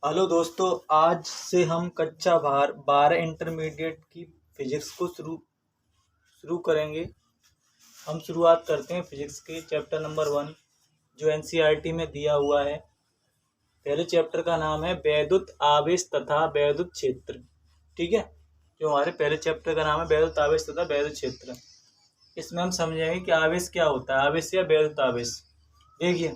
Hello दोस्तों, आज से हम कक्षा 12 इंटरमीडिएट की फिजिक्स को शुरू करेंगे। हम शुरुआत करते हैं फिजिक्स के चैप्टर नंबर 1 जो एनसीईआरटी में दिया हुआ है। पहले चैप्टर का नाम है वैद्युत आवेश तथा वैद्युत क्षेत्र। ठीक है, जो हमारे पहले चैप्टर का नाम है वैद्युत आवेश तथा वैद्युत क्षेत्र। इसमें हम समझेंगे कि आवेश क्या होता है, आवेश या वैद्युत आवेश। देखिए,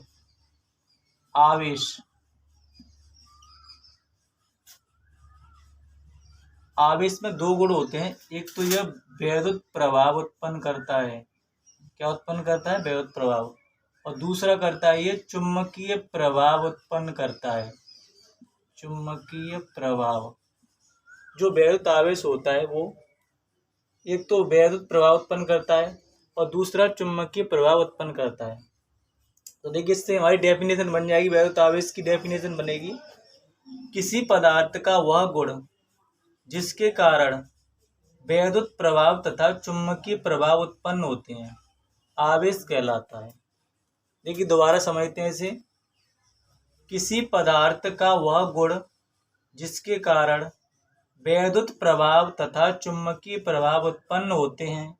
आवेश में दो गुण होते हैं। एक तो यह वैद्युत प्रभाव उत्पन्न करता है। क्या उत्पन्न करता है? वैद्युत प्रभाव। और दूसरा करता है ये चुंबकीय प्रभाव उत्पन्न करता है। चुंबकीय प्रभाव। जो वैद्युत आवेश होता है वो एक तो वैद्युत प्रभाव उत्पन्न करता है और दूसरा चुंबकीय प्रभाव उत्पन्न करता है। तो देखिए, इससे हमारी डेफिनेशन बन जाएगी। वैद्युत आवेश की डेफिनेशन बनेगी, किसी पदार्थ का वह गुण जिसके कारण वैद्युत प्रभाव तथा चुंबकीय प्रभाव उत्पन्न होते हैं आवेश कहलाता है। देखिए, दोबारा समझते हैं इसे। किसी पदार्थ का वह गुण जिसके कारण वैद्युत प्रभाव तथा चुंबकीय प्रभाव उत्पन्न होते हैं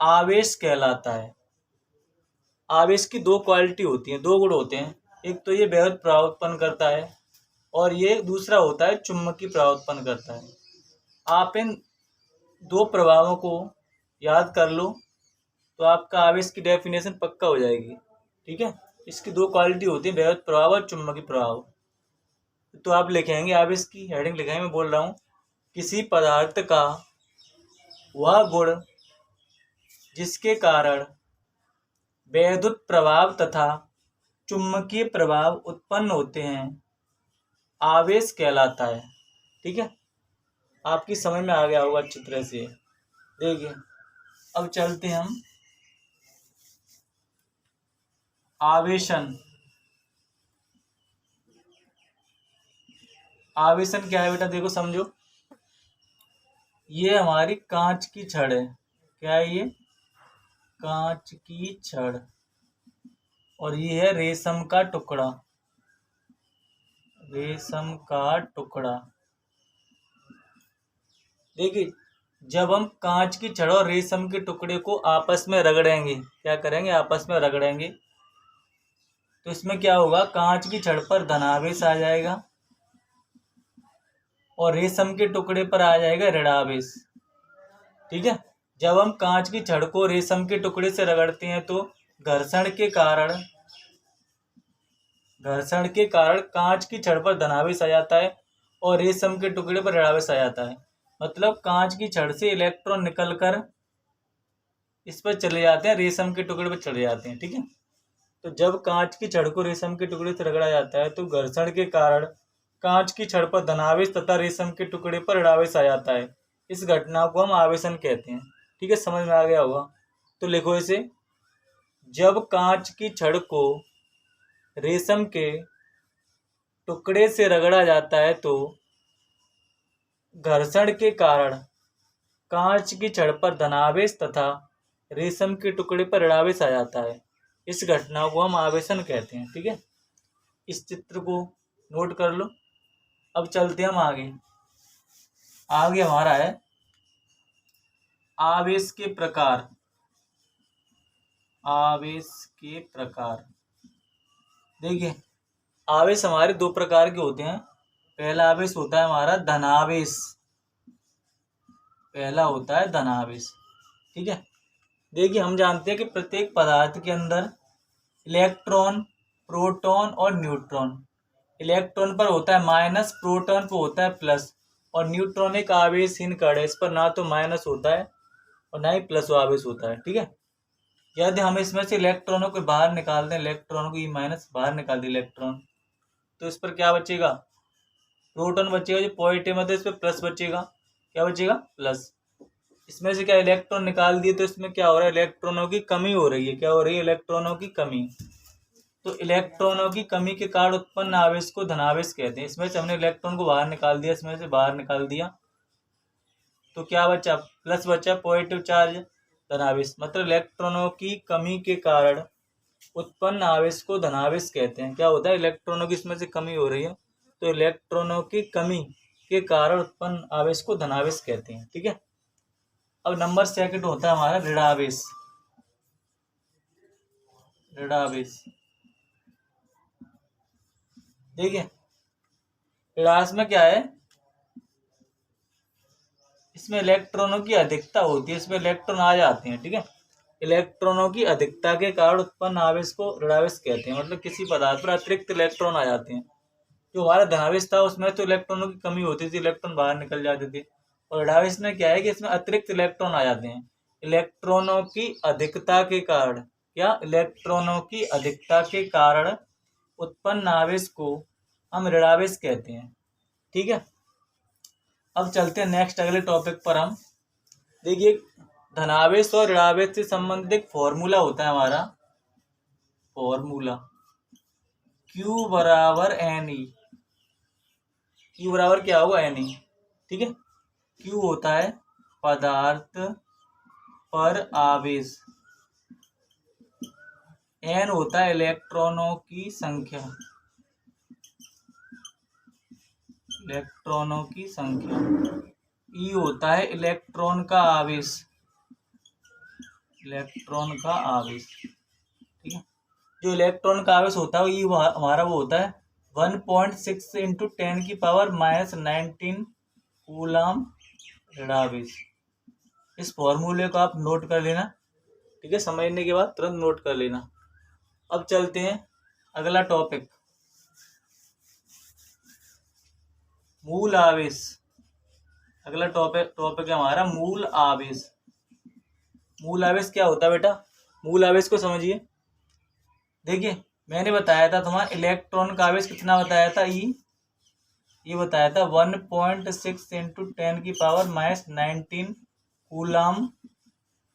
आवेश कहलाता है। आवेश की दो क्वालिटी होती हैं, दो गुण होते हैं। एक तो ये वैद्युत प्रभाव उत्पन्न करता है और ये दूसरा होता है चुंबकीय प्रभाव उत्पन्न करता है। आप इन दो प्रभावों को याद कर लो तो आपका आवेश की डेफिनेशन पक्का हो जाएगी। ठीक है, इसकी दो क्वालिटी होती है, वैद्युत प्रभाव और चुंबकीय प्रभाव। तो आप लिखेंगे, आवेश की हेडिंग लिखेंगे, मैं बोल रहा हूँ, किसी पदार्थ का वह गुण जिसके कारण वैद्युत प्रभाव तथा चुंबकीय प्रभाव उत्पन्न होते हैं आवेश कहलाता है। ठीक है, आपकी समझ में आ गया होगा अच्छी तरह से। देखिए, अब चलते हैं हम आवेशन। आवेशन क्या है बेटा? देखो, समझो, ये हमारी कांच की छड़ है। क्या है ये? कांच की छड़। और ये है रेशम का टुकड़ा। रेशम का टुकड़ा। देखिए, जब हम कांच की छड़ और रेशम के टुकड़े को आपस में रगड़ेंगे, क्या करेंगे? आपस में रगड़ेंगे, तो इसमें क्या होगा? कांच की छड़ पर धनावेश आ जाएगा और रेशम के टुकड़े पर आ जाएगा ऋणावेश। ठीक है, जब हम कांच की छड़ को रेशम के टुकड़े से रगड़ते हैं तो घर्षण के कारण कांच की छड़ पर धनावेश आ जाता है और रेशम के टुकड़े पर ऋणावेश आ जाता है। मतलब कांच की छड़ से इलेक्ट्रॉन निकलकर इस पर चले जाते हैं, रेशम के टुकड़े पर चले जाते हैं। ठीक है, तो जब कांच की छड़ को रेशम के टुकड़े से रगड़ा जाता है तो घर्षण के कारण कांच की छड़ पर धनावेश तथा रेशम के टुकड़े पर ऋणावेश आ जाता है। इस घटना को हम आवेशन कहते हैं। ठीक है, समझ में आ गया होगा? तो लिखो इसे, जब कांच की छड़ को रेशम के टुकड़े से रगड़ा जाता है तो घर्षण के कारण कांच की छड़ पर धनावेश तथा रेशम के टुकड़े पर ऋणावेश आ जाता है। इस घटना को हम आवेशन कहते हैं। ठीक है, इस चित्र को नोट कर लो। अब चलते हम आगे। आगे हमारा है आवेश के प्रकार। आवेश के प्रकार। देखिए, आवेश हमारे दो प्रकार के होते हैं। पहला आवेश होता है हमारा धनावेश। पहला होता है धनावेश। ठीक है, देखिए, हम जानते हैं कि प्रत्येक पदार्थ के अंदर इलेक्ट्रॉन, प्रोटॉन और न्यूट्रॉन। इलेक्ट्रॉन पर होता है माइनस, प्रोटॉन पर होता है प्लस, और न्यूट्रॉन एक आवेशहीन कण है। इस पर ना तो माइनस होता है और ना ही प्लस आवेश होता है। ठीक है, यदि हम इसमें से इलेक्ट्रॉनों को बाहर निकाल दें, इलेक्ट्रॉन को माइनस बाहर निकाल दें इलेक्ट्रॉन, तो इस पर क्या बचेगा? प्रोटॉन बचेगा जो पॉजिटिव है, तो इस पर प्लस बचेगा। क्या बचेगा? प्लस। इसमें से क्या इलेक्ट्रॉन निकाल दिए तो इसमें क्या हो रहा है? इलेक्ट्रॉनों की कमी हो रही है। क्या हो रही है? इलेक्ट्रॉनों की कमी। तो इलेक्ट्रॉनों की कमी के कारण उत्पन्न आवेश को धनावेश कहते हैं। इसमें से हमने इलेक्ट्रॉन को बाहर निकाल दिया, इसमें से बाहर निकाल दिया, तो क्या बचा? प्लस बचा, पॉजिटिव चार्ज, धनावेश। मतलब इलेक्ट्रॉनों की कमी के कारण उत्पन्न आवेश को धनावेश कहते हैं। क्या होता है? इलेक्ट्रॉनों की इसमें से कमी हो रही है तो इलेक्ट्रॉनों की कमी के कारण उत्पन्न आवेश को धनावेश कहते हैं। ठीक है। अब नंबर सेकंड होता है हमारा ऋणावेश। ऋणावेश देखिए, ऋणावेश में क्या है, इसमें इलेक्ट्रॉनों की अधिकता होती है, इसमें इलेक्ट्रॉन आ जाते हैं। ठीक है। इलेक्ट्रॉनों की अधिकता के कारण उत्पन्न आवेश को ऋणावेश कहते हैं। मतलब किसी पदार्थ पर अतिरिक्त इलेक्ट्रॉन आ जाते हैं। जो हमारा धनावेश था उसमें तो इलेक्ट्रॉनों की कमी होती थी, इलेक्ट्रॉन बाहर निकल जाते थे। और ऋणावेश में क्या है कि इसमें अतिरिक्त इलेक्ट्रॉन आ जाते हैं। इलेक्ट्रॉनों की अधिकता के कारण, क्या, इलेक्ट्रॉनों की अधिकता के कारण उत्पन्न आवेश को हम ऋणावेश कहते हैं। ठीक है। अब चलते हैं नेक्स्ट अगले टॉपिक पर हम। देखिए, धनावेश और ऋणावेश से संबंधित एक फॉर्मूला होता है हमारा, फॉर्मूला Q बराबर NE। Q बराबर क्या होगा, NE। ठीक है। Q होता है पदार्थ पर आवेश, N होता है इलेक्ट्रॉनों की संख्या, इलेक्ट्रॉनों की संख्या, E होता है इलेक्ट्रॉन का आवेश, इलेक्ट्रॉन का आवेश। ठीक है। जो इलेक्ट्रॉन का आवेश होता है ये हमारा वो होता है 1.6 इंटू 10⁻⁻19 कूलम ऋणावेश। इस फॉर्मूले को आप नोट कर लेना। ठीक है। समझने के बाद तुरंत नोट कर लेना। अब चलते हैं अगला टॉपिक, मूल आवेश। अगला टॉपिक है हमारा मूल आवेश। मूल आवेश क्या होता है बेटा, मूल आवेश को समझिए। देखिए, मैंने बताया था तुम्हारा इलेक्ट्रॉन का आवेश कितना बताया था, ये बताया था 1.6 इंटू 10⁻⁻19 कूलम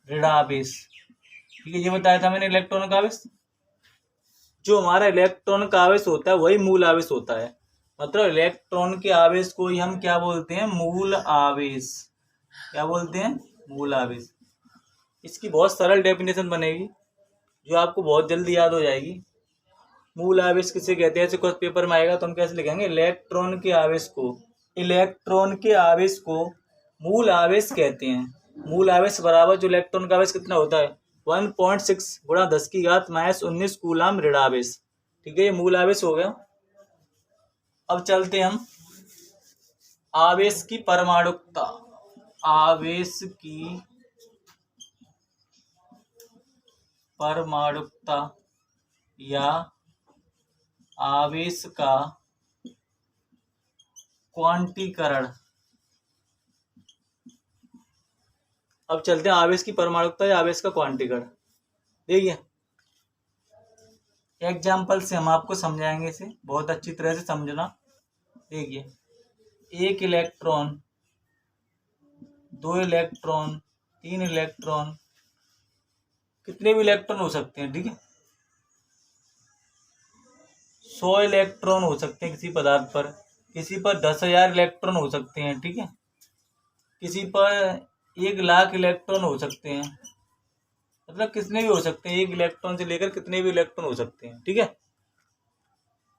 ऋणावेश। ठीक है, ये बताया था मैंने इलेक्ट्रॉन का आवेश। जो हमारा इलेक्ट्रॉन का आवेश होता है वही मूल आवेश होता है। मतलब इलेक्ट्रॉन के आवेश को ही हम क्या बोलते हैं, मूल आवेश। क्या बोलते हैं, मूल आवेश। इसकी बहुत सरल डेफिनेशन बनेगी जो आपको बहुत जल्दी याद हो जाएगी। मूल आवेश किसे कहते हैं, ऐसे कुछ पेपर में आएगा तो हम कैसे लिखेंगे, इलेक्ट्रॉन के आवेश को, इलेक्ट्रॉन के आवेश को मूल आवेश कहते हैं। मूल आवेश बराबर जो इलेक्ट्रॉन का आवेश कितना होता है 1.6 गुणा 10⁻⁻19 कूलम ऋणावेश। ठीक है, ये मूल आवेश हो गया। अब चलते हम आवेश की परमाणुकता। आवेश की परमाणुकता या आवेश का क्वांटीकरण। अब चलते हैं आवेश की परमाणुकता या आवेश का क्वांटीकरण। देखिए, एग्जाम्पल से हम आपको समझाएंगे, इसे बहुत अच्छी तरह से समझना। देखिए, एक इलेक्ट्रॉन, 2 इलेक्ट्रॉन, 3 इलेक्ट्रॉन, कितने भी इलेक्ट्रॉन हो सकते हैं। ठीक है, 100 इलेक्ट्रॉन हो सकते हैं किसी पदार्थ पर, किसी पर 10,000 इलेक्ट्रॉन हो सकते हैं। ठीक है, किसी पर 1,00,000 इलेक्ट्रॉन हो सकते हैं। मतलब कितने भी हो सकते हैं, 1 इलेक्ट्रॉन से लेकर कितने भी इलेक्ट्रॉन हो सकते हैं। ठीक है,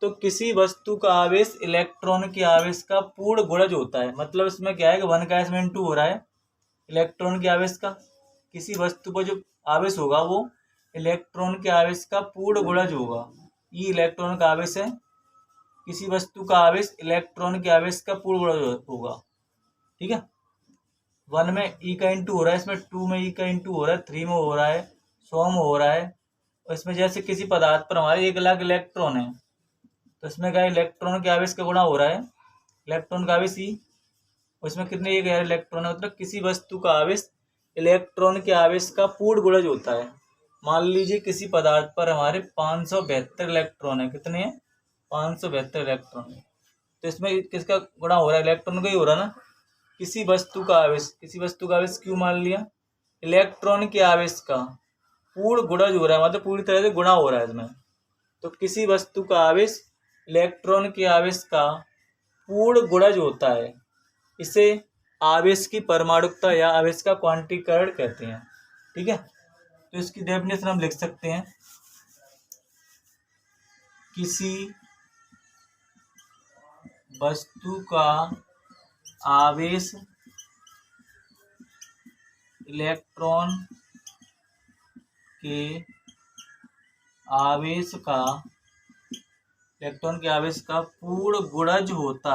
तो किसी वस्तु का आवेश इलेक्ट्रॉन के आवेश का पूर्ण गुणज होता है। मतलब इसमें क्या है कि 1 का इसमें 2 हो रहा है इलेक्ट्रॉन के आवेश का। किसी वस्तु पर जो आवेश होगा वो इलेक्ट्रॉन के आवेश का पूर्ण गुणज होगा। ये इलेक्ट्रॉन का आवेश है। किसी वस्तु का आवेश इलेक्ट्रॉन के आवेश का पूर्ण गुणज होगा। ठीक है, 1 में ई का इंटू हो रहा है, इसमें 2 में ई का इंटू हो रहा है, 3 में हो रहा है, 100 में हो रहा है। और इसमें जैसे किसी पदार्थ पर हमारे 1,00,000 इलेक्ट्रॉन है तो इसमें क्या इलेक्ट्रॉन के आवेश का गुणा हो रहा है, इलेक्ट्रॉन का आवेश ई, उसमें कितने 1,000 इलेक्ट्रॉन है। मतलब किसी वस्तु का आवेश इलेक्ट्रॉन के आवेश का पूर्ण गुणज होता है। मान लीजिए किसी पदार्थ पर हमारे 572 इलेक्ट्रॉन है। कितने हैं, 572 इलेक्ट्रॉन है। तो इसमें किसका गुणा हो रहा है, इलेक्ट्रॉन का ही हो रहा ना। किसी वस्तु का आवेश क्यों मान लिया, इलेक्ट्रॉन के आवेश का पूर्ण गुणज हो रहा है, मतलब पूरी तरह से गुणा हो रहा है इसमें। तो किसी वस्तु का आवेश इलेक्ट्रॉन के आवेश का पूर्ण गुणज होता है। इसे आवेश की परमाणुकता या आवेश का क्वांटीकरण कहते हैं। ठीक है, तो इसकी डेफिनेशन हम लिख सकते हैं, किसी वस्तु का आवेश इलेक्ट्रॉन के आवेश का पूर्ण गुणज होता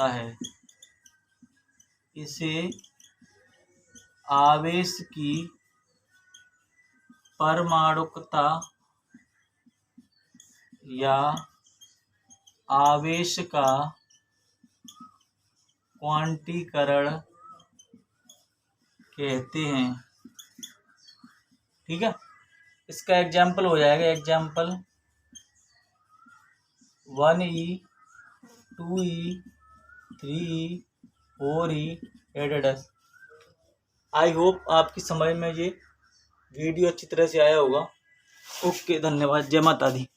है। इसे आवेश की परमाणुकता या आवेश का क्वांटीकरण कहते हैं। ठीक है, इसका एग्जाम्पल हो जाएगा, example 1e 2e 3e 4e एडेडस। I hope आपकी समझ में ये वीडियो अच्छी तरह से आया होगा। ओके, धन्यवाद। जय माता दी।